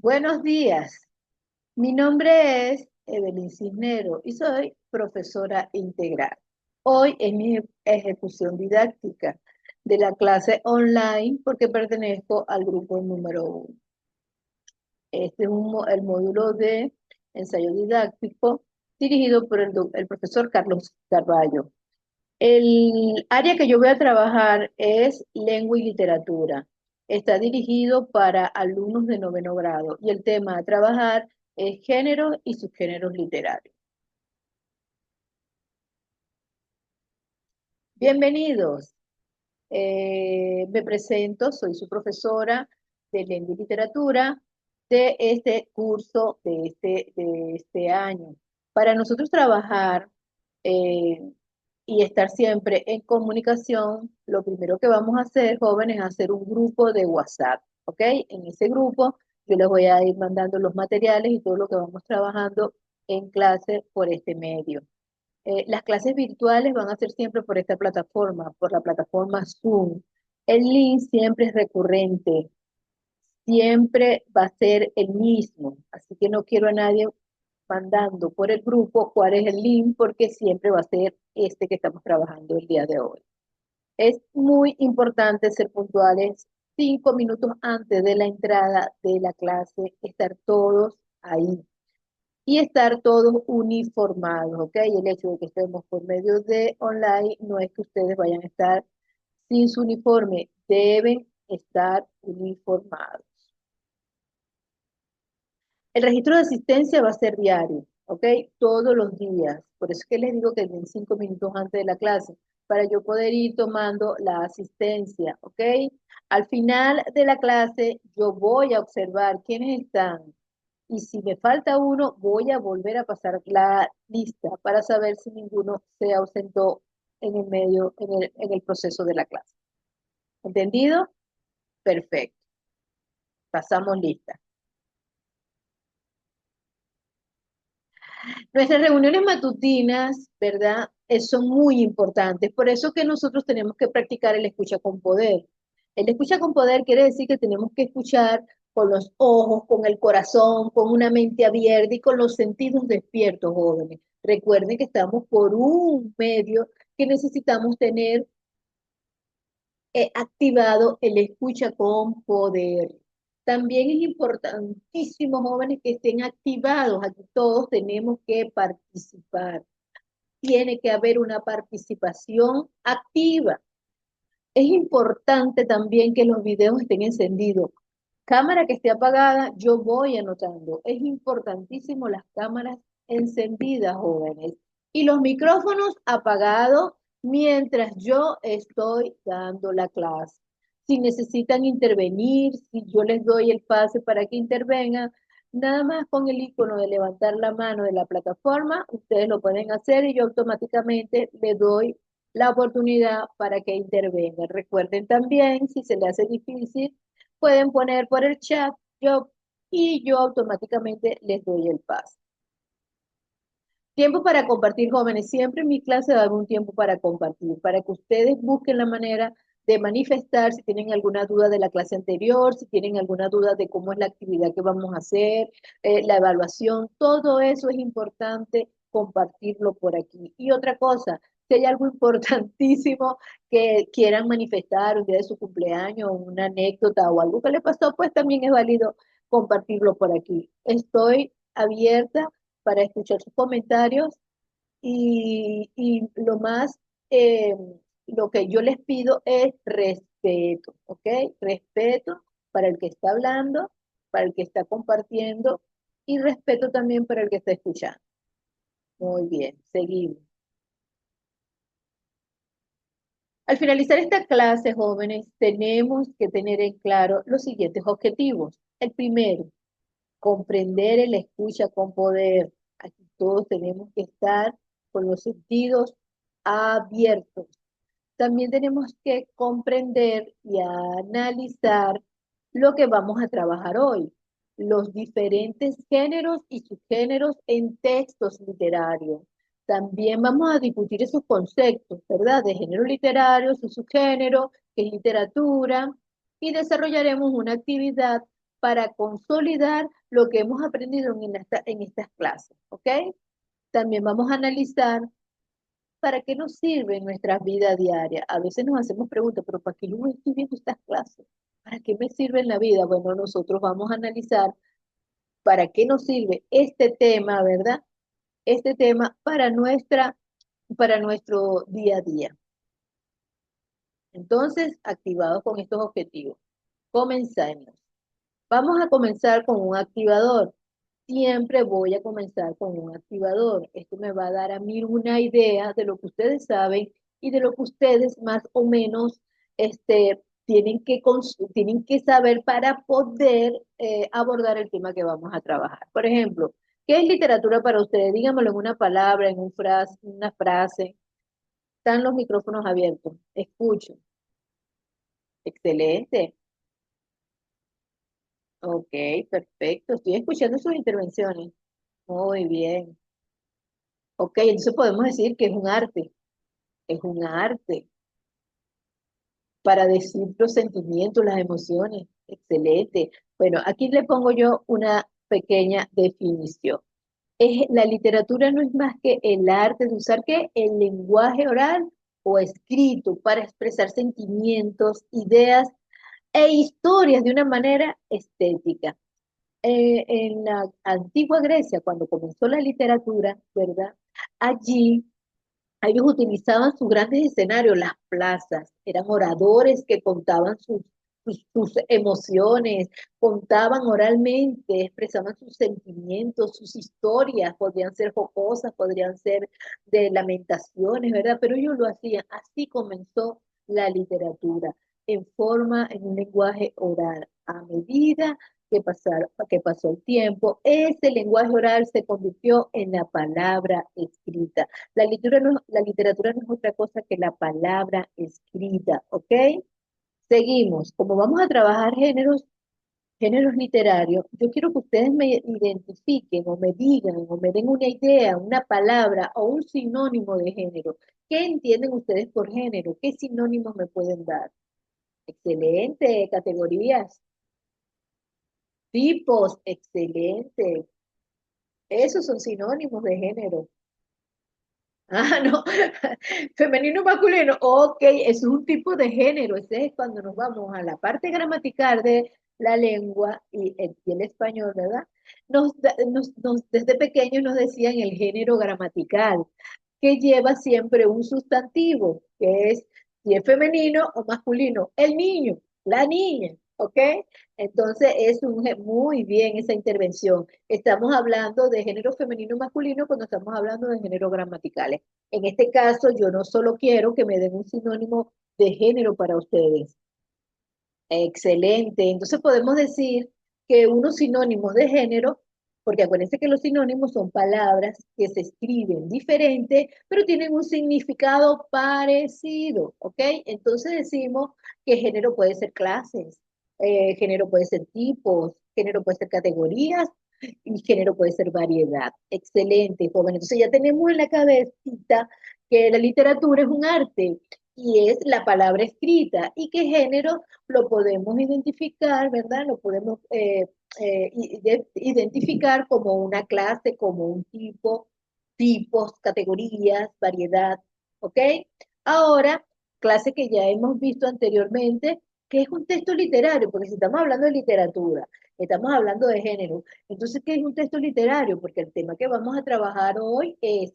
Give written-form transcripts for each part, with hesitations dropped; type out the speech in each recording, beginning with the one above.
Buenos días, mi nombre es Evelyn Cisnero y soy profesora integral. Hoy es mi ejecución didáctica de la clase online porque pertenezco al grupo número 1. Este es el módulo de ensayo didáctico dirigido por el profesor Carlos Carballo. El área que yo voy a trabajar es lengua y literatura. Está dirigido para alumnos de noveno grado y el tema a trabajar es géneros y subgéneros literarios. Bienvenidos. Me presento, soy su profesora de lengua y literatura de este curso, de este año. Para nosotros trabajar eh, y estar siempre en comunicación, lo primero que vamos a hacer, jóvenes, es hacer un grupo de WhatsApp, ¿ok? En ese grupo yo les voy a ir mandando los materiales y todo lo que vamos trabajando en clase por este medio. Las clases virtuales van a ser siempre por esta plataforma, por la plataforma Zoom. El link siempre es recurrente, siempre va a ser el mismo, así que no quiero a nadie mandando por el grupo cuál es el link, porque siempre va a ser este que estamos trabajando el día de hoy. Es muy importante ser puntuales 5 minutos antes de la entrada de la clase, estar todos ahí y estar todos uniformados, ¿ok? El hecho de que estemos por medio de online no es que ustedes vayan a estar sin su uniforme, deben estar uniformados. El registro de asistencia va a ser diario, ¿ok? Todos los días. Por eso es que les digo que den 5 minutos antes de la clase, para yo poder ir tomando la asistencia, ¿ok? Al final de la clase, yo voy a observar quiénes están. Y si me falta uno, voy a volver a pasar la lista para saber si ninguno se ausentó en el medio, en el proceso de la clase. ¿Entendido? Perfecto. Pasamos lista. Nuestras reuniones matutinas, ¿verdad? Son muy importantes. Por eso que nosotros tenemos que practicar el escucha con poder. El escucha con poder quiere decir que tenemos que escuchar con los ojos, con el corazón, con una mente abierta y con los sentidos despiertos, jóvenes. Recuerden que estamos por un medio que necesitamos tener activado el escucha con poder. También es importantísimo, jóvenes, que estén activados. Aquí todos tenemos que participar. Tiene que haber una participación activa. Es importante también que los videos estén encendidos. Cámara que esté apagada, yo voy anotando. Es importantísimo las cámaras encendidas, jóvenes. Y los micrófonos apagados mientras yo estoy dando la clase. Si necesitan intervenir, si yo les doy el pase para que intervengan, nada más con el icono de levantar la mano de la plataforma, ustedes lo pueden hacer y yo automáticamente le doy la oportunidad para que intervengan. Recuerden también, si se les hace difícil, pueden poner por el chat y yo automáticamente les doy el paso. Tiempo para compartir, jóvenes. Siempre en mi clase va a haber un tiempo para compartir, para que ustedes busquen la manera de manifestar si tienen alguna duda de la clase anterior, si tienen alguna duda de cómo es la actividad que vamos a hacer, la evaluación, todo eso es importante compartirlo por aquí. Y otra cosa, si hay algo importantísimo que quieran manifestar un día de su cumpleaños, una anécdota o algo que le pasó, pues también es válido compartirlo por aquí. Estoy abierta para escuchar sus comentarios y eh, lo que yo les pido es respeto, ¿ok? Respeto para el que está hablando, para el que está compartiendo y respeto también para el que está escuchando. Muy bien, seguimos. Al finalizar esta clase, jóvenes, tenemos que tener en claro los siguientes objetivos. El primero, comprender el escucha con poder. Aquí todos tenemos que estar con los sentidos abiertos. También tenemos que comprender y analizar lo que vamos a trabajar hoy, los diferentes géneros y subgéneros en textos literarios. También vamos a discutir esos conceptos, ¿verdad? De género literario, su subgénero, que es literatura, y desarrollaremos una actividad para consolidar lo que hemos aprendido en estas clases, ¿ok? También vamos a analizar para qué nos sirve en nuestra vida diaria. A veces nos hacemos preguntas, pero ¿para qué yo estoy viendo estas clases? ¿Para qué me sirve en la vida? Bueno, nosotros vamos a analizar para qué nos sirve este tema, ¿verdad? Este tema para nuestro día a día. Entonces, activados con estos objetivos. Comenzamos. Vamos a comenzar con un activador. Siempre voy a comenzar con un activador. Esto me va a dar a mí una idea de lo que ustedes saben y de lo que ustedes más o menos tienen que saber para poder abordar el tema que vamos a trabajar. Por ejemplo, ¿qué es literatura para ustedes? Díganmelo en una palabra, en una frase. Están los micrófonos abiertos. Escucho. Excelente. Ok, perfecto. Estoy escuchando sus intervenciones. Muy bien. Ok, entonces podemos decir que es un arte para decir los sentimientos, las emociones. Excelente. Bueno, aquí le pongo yo una pequeña definición. La literatura no es más que el arte de usar ¿qué? El lenguaje oral o escrito para expresar sentimientos, ideas e historias de una manera estética. En la antigua Grecia, cuando comenzó la literatura, ¿verdad? Allí ellos utilizaban sus grandes escenarios, las plazas, eran oradores que contaban sus emociones, contaban oralmente, expresaban sus sentimientos, sus historias, podrían ser jocosas, podrían ser de lamentaciones, ¿verdad? Pero ellos lo hacían, así comenzó la literatura, en un lenguaje oral. A medida que pasó el tiempo, ese lenguaje oral se convirtió en la palabra escrita. La literatura no es otra cosa que la palabra escrita, ¿ok? Seguimos. Como vamos a trabajar géneros literarios, yo quiero que ustedes me identifiquen o me digan o me den una idea, una palabra o un sinónimo de género. ¿Qué entienden ustedes por género? ¿Qué sinónimos me pueden dar? Excelente, categorías, tipos, excelente. Esos son sinónimos de género. Ah, no, femenino masculino, ok, eso es un tipo de género, ese es cuando nos vamos a la parte gramatical de la lengua y el español, ¿verdad? Desde pequeños nos decían el género gramatical, que lleva siempre un sustantivo, que es si es femenino o masculino, el niño, la niña, ¿ok? Entonces muy bien esa intervención. Estamos hablando de género femenino o masculino cuando estamos hablando de género gramaticales. En este caso, yo no solo quiero que me den un sinónimo de género para ustedes. Excelente. Entonces podemos decir que unos sinónimos de género, porque acuérdense que los sinónimos son palabras que se escriben diferente, pero tienen un significado parecido, ¿ok? Entonces decimos que género puede ser clases, género puede ser tipos, género puede ser categorías y género puede ser variedad. Excelente, joven. Entonces ya tenemos en la cabecita que la literatura es un arte y es la palabra escrita y que género lo podemos identificar, ¿verdad? Lo podemos identificar como una clase, como un tipo, tipos, categorías, variedad, ¿ok? Ahora, clase que ya hemos visto anteriormente, que es un texto literario, porque si estamos hablando de literatura, estamos hablando de género, entonces, ¿qué es un texto literario? Porque el tema que vamos a trabajar hoy es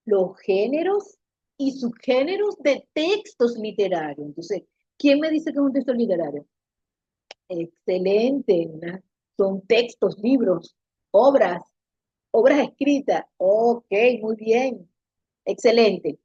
los géneros y subgéneros de textos literarios. Entonces, ¿quién me dice que es un texto literario? Excelente, ¿no? Son textos, libros, obras, obras escritas. Ok, muy bien, excelente.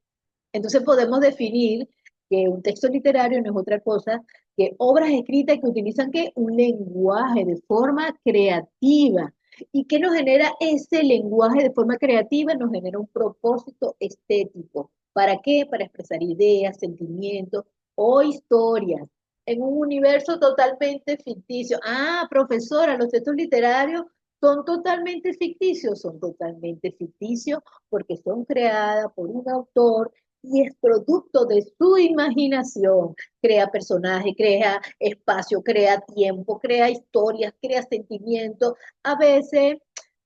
Entonces podemos definir que un texto literario no es otra cosa que obras escritas que utilizan ¿qué? Un lenguaje de forma creativa. ¿Y qué nos genera ese lenguaje de forma creativa? Nos genera un propósito estético. ¿Para qué? Para expresar ideas, sentimientos o historias en un universo totalmente ficticio. Ah, profesora, los textos literarios son totalmente ficticios porque son creadas por un autor y es producto de su imaginación. Crea personajes, crea espacio, crea tiempo, crea historias, crea sentimientos. A veces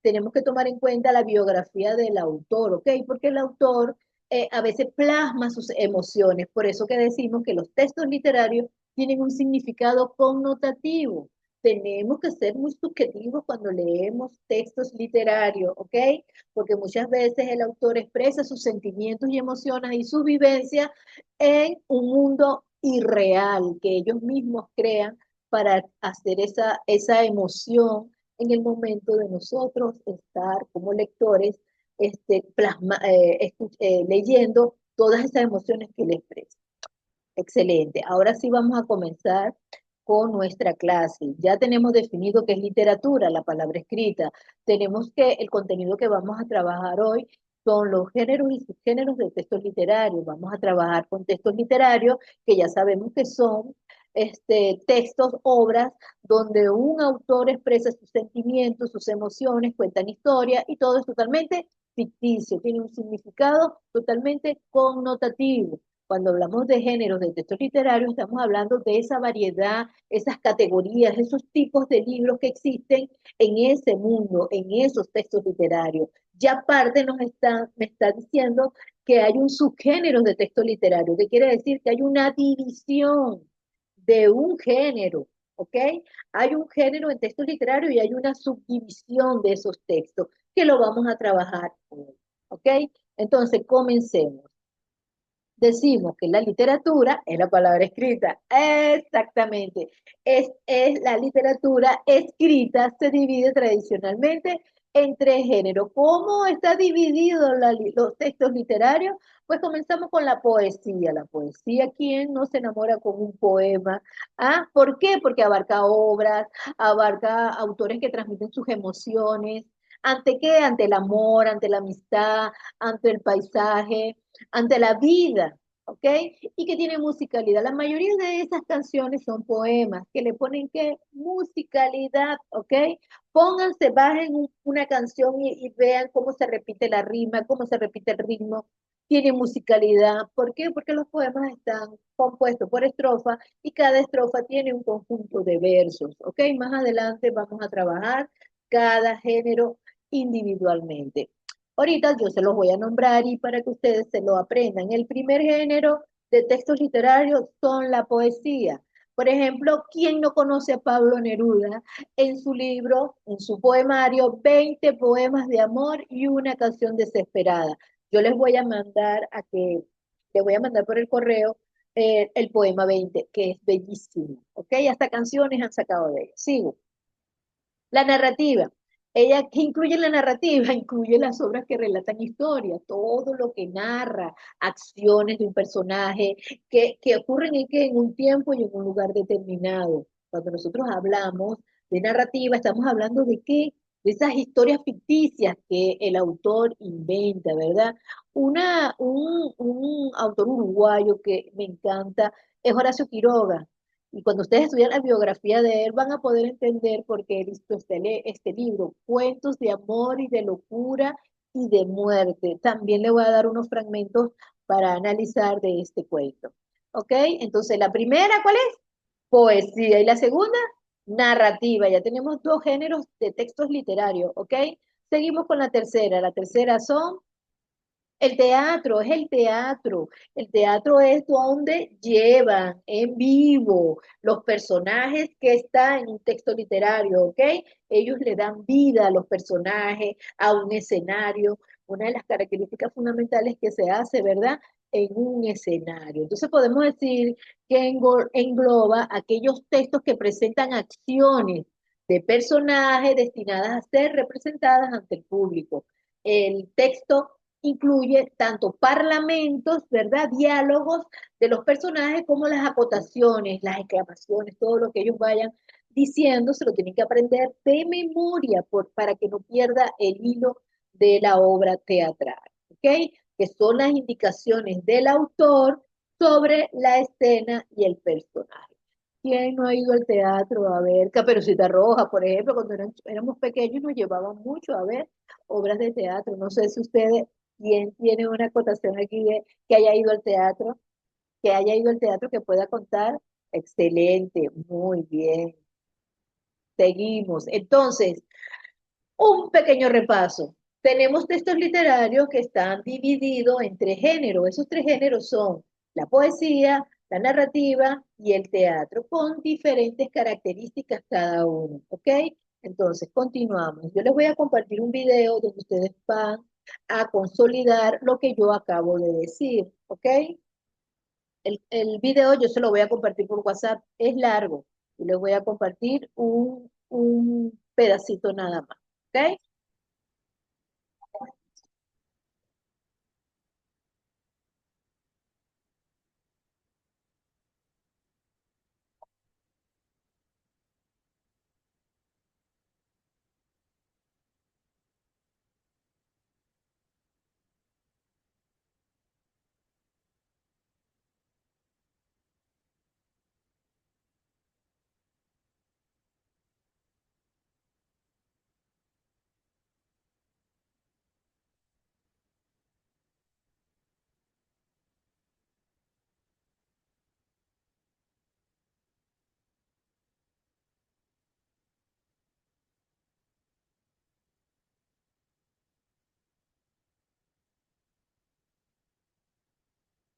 tenemos que tomar en cuenta la biografía del autor, ¿ok? Porque el autor a veces plasma sus emociones. Por eso que decimos que los textos literarios tienen un significado connotativo. Tenemos que ser muy subjetivos cuando leemos textos literarios, ¿ok? Porque muchas veces el autor expresa sus sentimientos y emociones y sus vivencias en un mundo irreal que ellos mismos crean para hacer esa emoción en el momento de nosotros estar como lectores leyendo todas esas emociones que él expresa. Excelente. Ahora sí vamos a comenzar con nuestra clase. Ya tenemos definido qué es literatura, la palabra escrita. Tenemos que el contenido que vamos a trabajar hoy son los géneros y subgéneros de textos literarios. Vamos a trabajar con textos literarios que ya sabemos que son textos, obras donde un autor expresa sus sentimientos, sus emociones, cuentan historias y todo es totalmente ficticio, tiene un significado totalmente connotativo. Cuando hablamos de géneros de textos literarios, estamos hablando de esa variedad, esas categorías, esos tipos de libros que existen en ese mundo, en esos textos literarios. Ya aparte me está diciendo que hay un subgénero de texto literario, que quiere decir que hay una división de un género, ¿ok? Hay un género en textos literarios y hay una subdivisión de esos textos que lo vamos a trabajar hoy, ¿ok? Entonces, comencemos. Decimos que la literatura es la palabra escrita. Exactamente. Es la literatura escrita, se divide tradicionalmente en tres géneros. ¿Cómo está dividido los textos literarios? Pues comenzamos con la poesía. La poesía, ¿quién no se enamora con un poema? ¿Ah? ¿Por qué? Porque abarca obras, abarca autores que transmiten sus emociones. ¿Ante qué? Ante el amor, ante la amistad, ante el paisaje, ante la vida, ¿ok? Y que tiene musicalidad. La mayoría de esas canciones son poemas que le ponen ¿qué? Musicalidad, ¿ok? Pónganse, bajen una canción y vean cómo se repite la rima, cómo se repite el ritmo. Tiene musicalidad. ¿Por qué? Porque los poemas están compuestos por estrofa y cada estrofa tiene un conjunto de versos, ¿ok? Más adelante vamos a trabajar cada género individualmente. Ahorita yo se los voy a nombrar y para que ustedes se lo aprendan. El primer género de textos literarios son la poesía. Por ejemplo, ¿quién no conoce a Pablo Neruda en su libro, en su poemario, 20 poemas de amor y una canción desesperada? Yo les voy a mandar les voy a mandar por el correo el poema 20, que es bellísimo, ¿ok? Hasta canciones han sacado de él. Sigo. La narrativa. Ella, ¿qué incluye la narrativa? Incluye las obras que relatan historias, todo lo que narra, acciones de un personaje que ocurren en un tiempo y en un lugar determinado. Cuando nosotros hablamos de narrativa, estamos hablando de qué, de esas historias ficticias que el autor inventa, ¿verdad? Un autor uruguayo que me encanta es Horacio Quiroga. Y cuando ustedes estudian la biografía de él, van a poder entender por qué él hizo este libro, Cuentos de amor y de locura y de muerte. También le voy a dar unos fragmentos para analizar de este cuento. ¿Ok? Entonces, la primera, ¿cuál es? Poesía. Y la segunda, narrativa. Ya tenemos dos géneros de textos literarios. ¿Ok? Seguimos con la tercera. La tercera son el teatro, es el teatro. El teatro es donde llevan en vivo los personajes que están en un texto literario, ¿ok? Ellos le dan vida a los personajes, a un escenario. Una de las características fundamentales que se hace, ¿verdad? En un escenario. Entonces podemos decir que engloba aquellos textos que presentan acciones de personajes destinadas a ser representadas ante el público. El texto incluye tanto parlamentos, ¿verdad? Diálogos de los personajes como las acotaciones, las exclamaciones, todo lo que ellos vayan diciendo, se lo tienen que aprender de memoria para que no pierda el hilo de la obra teatral, ¿ok? Que son las indicaciones del autor sobre la escena y el personaje. ¿Quién no ha ido al teatro a ver Caperucita Roja, por ejemplo? Cuando éramos pequeños nos llevaban mucho a ver obras de teatro. No sé si ustedes ¿Quién tiene una acotación aquí de que haya ido al teatro? Que haya ido al teatro que pueda contar. Excelente, muy bien. Seguimos. Entonces, un pequeño repaso. Tenemos textos literarios que están divididos en tres géneros. Esos tres géneros son la poesía, la narrativa y el teatro, con diferentes características cada uno. ¿Ok? Entonces, continuamos. Yo les voy a compartir un video donde ustedes van a consolidar lo que yo acabo de decir. ¿Ok? El video yo se lo voy a compartir por WhatsApp. Es largo. Y les voy a compartir un pedacito nada más. ¿Ok?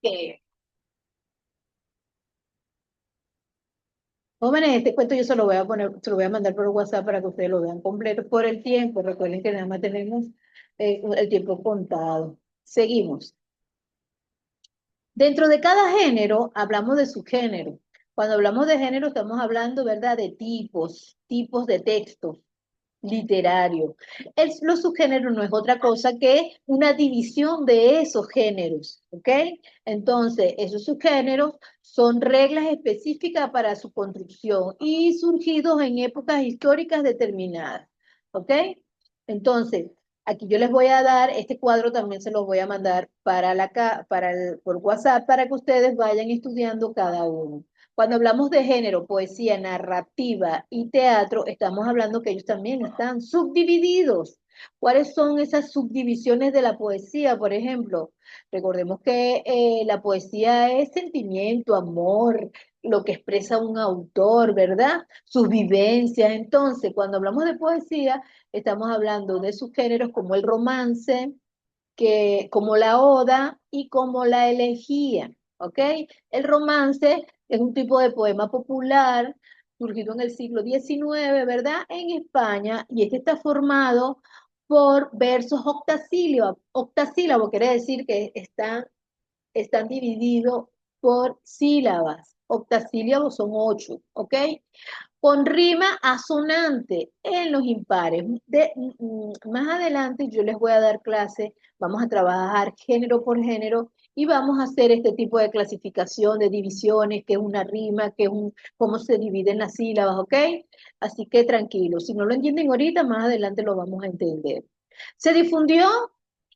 Que, jóvenes, este cuento yo se lo voy a poner, se lo voy a mandar por WhatsApp para que ustedes lo vean completo por el tiempo. Recuerden que nada más tenemos el tiempo contado. Seguimos. Dentro de cada género hablamos de subgénero. Cuando hablamos de género estamos hablando, ¿verdad?, de tipos de textos literario. Los subgéneros no es otra cosa que una división de esos géneros, ¿ok? Entonces, esos subgéneros son reglas específicas para su construcción y surgidos en épocas históricas determinadas, ¿ok? Entonces, aquí yo les voy a dar, este cuadro también se los voy a mandar por WhatsApp para que ustedes vayan estudiando cada uno. Cuando hablamos de género, poesía, narrativa y teatro, estamos hablando que ellos también están subdivididos. ¿Cuáles son esas subdivisiones de la poesía, por ejemplo? Recordemos que la poesía es sentimiento, amor, lo que expresa un autor, ¿verdad? Sus vivencias. Entonces, cuando hablamos de poesía, estamos hablando de sus géneros como el romance, como la oda y como la elegía, ¿ok? El romance es un tipo de poema popular surgido en el siglo XIX, ¿verdad? En España, y este está formado por versos octasílabos. Octasílabo quiere decir que están divididos por sílabas. Octasílabos son 8, ¿ok? Con rima asonante en los impares. Más adelante yo les voy a dar clase, vamos a trabajar género por género y vamos a hacer este tipo de clasificación de divisiones, qué es una rima, cómo se dividen las sílabas, ¿ok? Así que tranquilos, si no lo entienden ahorita, más adelante lo vamos a entender. Se difundió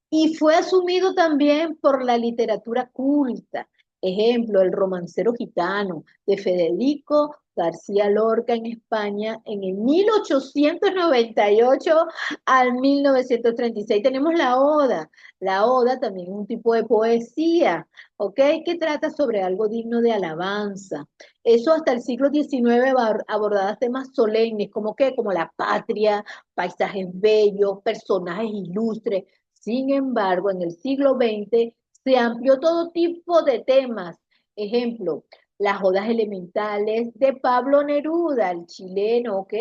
y fue asumido también por la literatura culta. Ejemplo, El romancero gitano de Federico García Lorca en España en el 1898 al 1936. Tenemos la Oda. La Oda también es un tipo de poesía, ¿ok? Que trata sobre algo digno de alabanza. Eso hasta el siglo XIX abordaba temas solemnes, como que, como la patria, paisajes bellos, personajes ilustres. Sin embargo, en el siglo XX se amplió todo tipo de temas. Ejemplo, las odas elementales de Pablo Neruda, el chileno, ¿ok?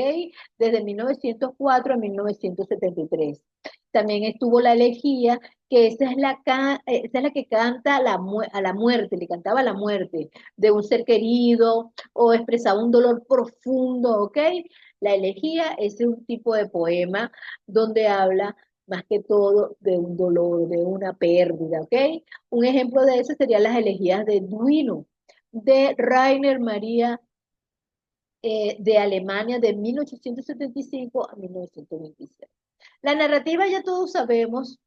Desde 1904 a 1973. También estuvo la elegía, que esa es la que canta a la muerte, le cantaba a la muerte de un ser querido o expresaba un dolor profundo, ¿ok? La elegía es un tipo de poema donde habla más que todo de un dolor, de una pérdida, ¿ok? Un ejemplo de eso serían las elegías de Duino, de Rainer Maria de Alemania de 1875 a 1926. La narrativa ya todos sabemos,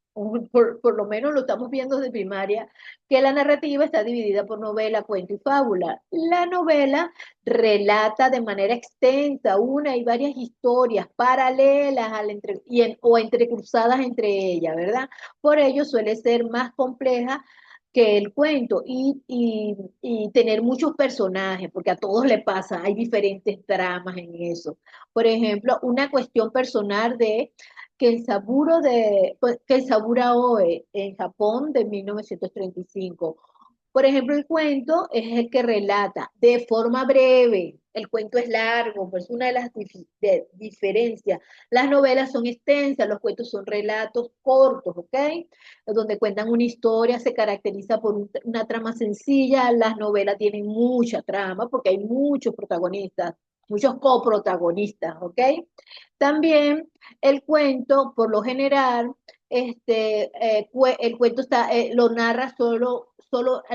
por lo menos lo estamos viendo de primaria, que la narrativa está dividida por novela, cuento y fábula. La novela relata de manera extensa una y varias historias paralelas o entrecruzadas entre ellas, ¿verdad? Por ello suele ser más compleja que el cuento y tener muchos personajes, porque a todos le pasa, hay diferentes tramas en eso. Por ejemplo, una cuestión personal de Kensaburo Oe en Japón de 1935. Por ejemplo, el cuento es el que relata de forma breve. El cuento es largo, pues una de las diferencias. Las novelas son extensas, los cuentos son relatos cortos, ¿ok? Donde cuentan una historia, se caracteriza por una trama sencilla. Las novelas tienen mucha trama porque hay muchos protagonistas, muchos coprotagonistas, ¿ok? También el cuento, por lo general, el cuento lo narra solo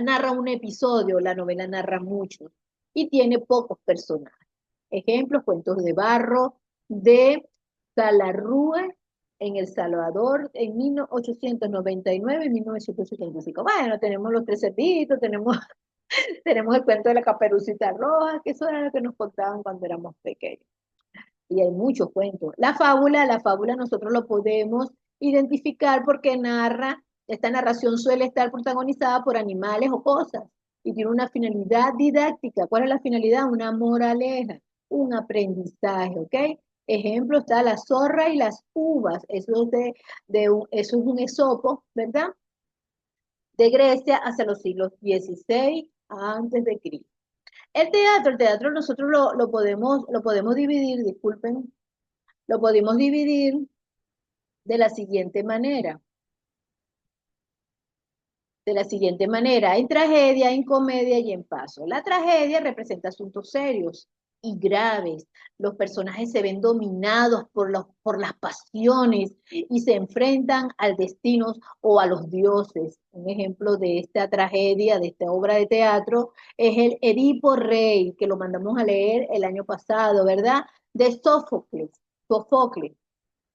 narra un episodio, la novela narra muchos y tiene pocos personajes. Ejemplos, cuentos de Barro, de Salarrue en El Salvador en 1899 y 1975. Bueno, tenemos los tres cerditos, tenemos el cuento de la Caperucita Roja, que eso era lo que nos contaban cuando éramos pequeños y hay muchos cuentos. La fábula nosotros lo podemos identificar porque esta narración suele estar protagonizada por animales o cosas y tiene una finalidad didáctica. ¿Cuál es la finalidad? Una moraleja, un aprendizaje, ¿ok? Ejemplo está la zorra y las uvas, eso es un esopo, ¿verdad? De Grecia hacia los siglos XVI antes de Cristo. El teatro nosotros lo podemos dividir, disculpen, lo podemos dividir de la siguiente manera. De la siguiente manera, en tragedia, en comedia y en paso. La tragedia representa asuntos serios y graves. Los personajes se ven dominados por las pasiones y se enfrentan al destino o a los dioses. Un ejemplo de esta tragedia, de esta obra de teatro, es el Edipo Rey, que lo mandamos a leer el año pasado, ¿verdad? De Sófocles. Sófocles.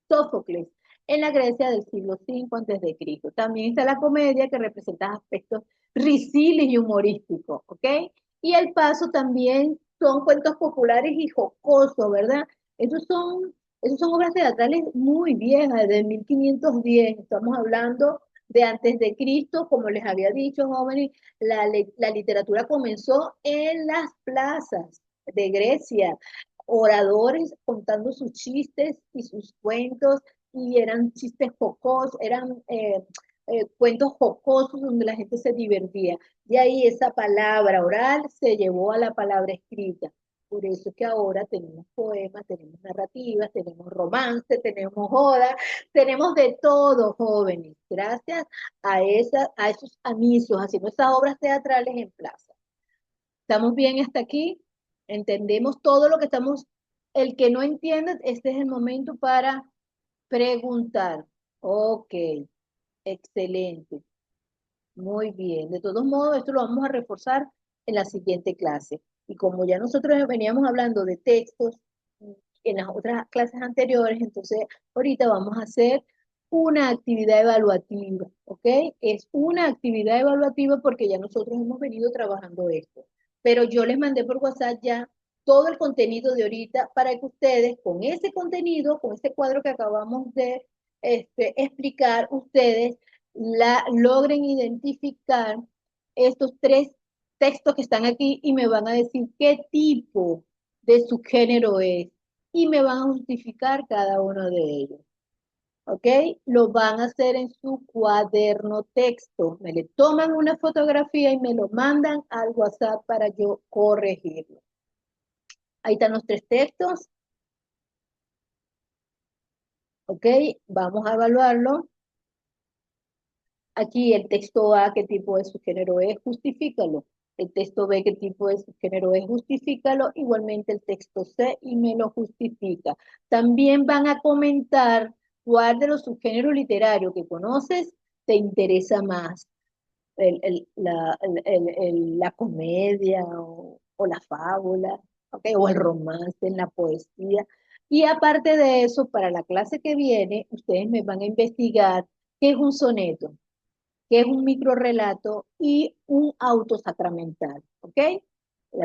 Sófocles en la Grecia del siglo V antes de Cristo. También está la comedia que representa aspectos risibles y humorísticos, ¿ok? Y el paso también son cuentos populares y jocosos, ¿verdad? Esos son, esos son obras teatrales muy viejas, de 1510, estamos hablando de antes de Cristo, como les había dicho, jóvenes, la literatura comenzó en las plazas de Grecia, oradores contando sus chistes y sus cuentos, y eran chistes jocosos, eran cuentos jocosos donde la gente se divertía. De ahí esa palabra oral se llevó a la palabra escrita. Por eso es que ahora tenemos poemas, tenemos narrativas, tenemos romance, tenemos joda, tenemos de todo, jóvenes, gracias a esos amisos, haciendo esas obras teatrales en plaza. ¿Estamos bien hasta aquí? ¿Entendemos todo lo que estamos? El que no entiende, este es el momento para preguntar. Ok, excelente. Muy bien. De todos modos, esto lo vamos a reforzar en la siguiente clase. Y como ya nosotros veníamos hablando de textos en las otras clases anteriores, entonces ahorita vamos a hacer una actividad evaluativa, ¿ok? Es una actividad evaluativa porque ya nosotros hemos venido trabajando esto. Pero yo les mandé por WhatsApp ya todo el contenido de ahorita para que ustedes con ese contenido, con ese cuadro que acabamos de explicar, ustedes logren identificar estos tres textos que están aquí y me van a decir qué tipo de subgénero es y me van a justificar cada uno de ellos. ¿Ok? Lo van a hacer en su cuaderno texto. Me le toman una fotografía y me lo mandan al WhatsApp para yo corregirlo. Ahí están los tres textos. ¿Ok? Vamos a evaluarlo. Aquí el texto A, qué tipo de subgénero es, justifícalo. El texto B, qué tipo de subgénero es, justifícalo. Igualmente el texto C y me lo justifica. También van a comentar cuál de los subgéneros literarios que conoces te interesa más. La comedia o la fábula, ¿okay? O el romance, en la poesía. Y aparte de eso, para la clase que viene, ustedes me van a investigar ¿Qué es un soneto? ¿Qué es un microrrelato? Y un autosacramental, ¿ok?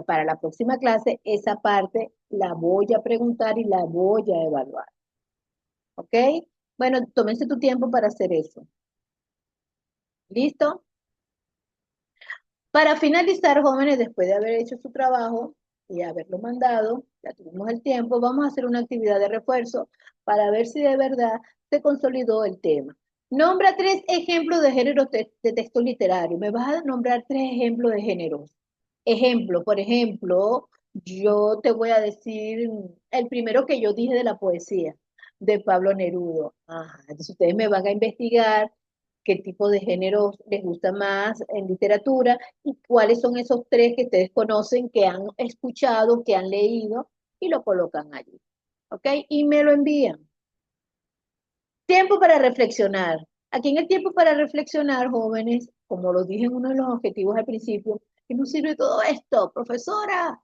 Para la próxima clase, esa parte la voy a preguntar y la voy a evaluar, ¿ok? Bueno, tómense tu tiempo para hacer eso. ¿Listo? Para finalizar, jóvenes, después de haber hecho su trabajo y haberlo mandado, ya tuvimos el tiempo, vamos a hacer una actividad de refuerzo para ver si de verdad se consolidó el tema. Nombra 3 ejemplos de géneros de texto literario. Me vas a nombrar 3 ejemplos de géneros. Ejemplo, por ejemplo, yo te voy a decir el primero que yo dije de la poesía, de Pablo Neruda. Ajá, entonces ustedes me van a investigar qué tipo de géneros les gusta más en literatura y cuáles son esos 3 que ustedes conocen, que han escuchado, que han leído y lo colocan allí. ¿Ok? Y me lo envían. Tiempo para reflexionar. Aquí en el tiempo para reflexionar, jóvenes, como lo dije en uno de los objetivos al principio, ¿qué nos sirve todo esto, profesora?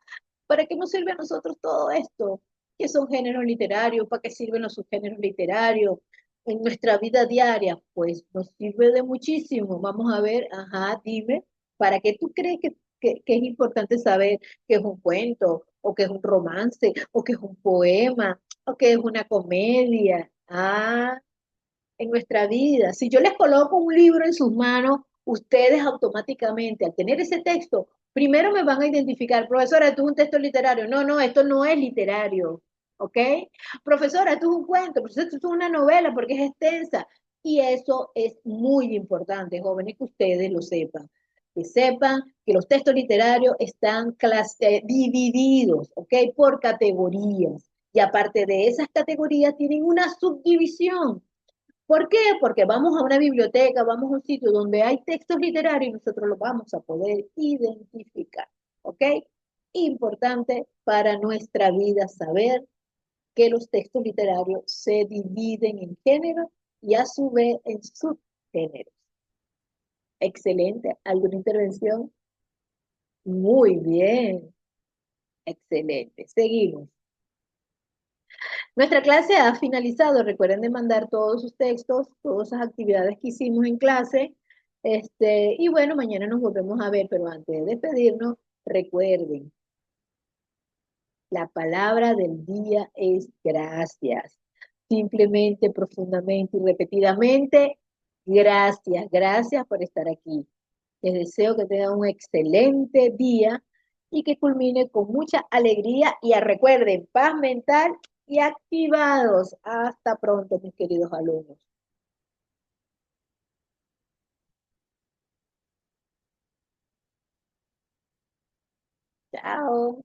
¿Para qué nos sirve a nosotros todo esto? ¿Qué son géneros literarios? ¿Para qué sirven los subgéneros literarios? En nuestra vida diaria, pues nos sirve de muchísimo. Vamos a ver, ajá, dime, ¿para qué tú crees que es importante saber qué es un cuento, o qué es un romance, o qué es un poema, o qué es una comedia? Ah, en nuestra vida. Si yo les coloco un libro en sus manos, ustedes automáticamente, al tener ese texto, primero me van a identificar, profesora, esto es un texto literario. No, no, esto no es literario. ¿Ok? Profesora, esto es un cuento, profesora, esto es una novela porque es extensa. Y eso es muy importante, jóvenes, que ustedes lo sepan. Que sepan que los textos literarios están divididos, ¿ok? Por categorías. Y aparte de esas categorías, tienen una subdivisión. ¿Por qué? Porque vamos a una biblioteca, vamos a un sitio donde hay textos literarios y nosotros los vamos a poder identificar. ¿Ok? Importante para nuestra vida saber que los textos literarios se dividen en géneros y a su vez en subgéneros. Excelente. ¿Alguna intervención? Muy bien. Excelente. Seguimos. Nuestra clase ha finalizado. Recuerden de mandar todos sus textos, todas esas actividades que hicimos en clase. Y bueno, mañana nos volvemos a ver, pero antes de despedirnos, recuerden, la palabra del día es gracias. Simplemente, profundamente y repetidamente, gracias, gracias por estar aquí. Les deseo que tengan un excelente día y que culmine con mucha alegría. Y recuerden, paz mental y activados. Hasta pronto, mis queridos alumnos. Chao.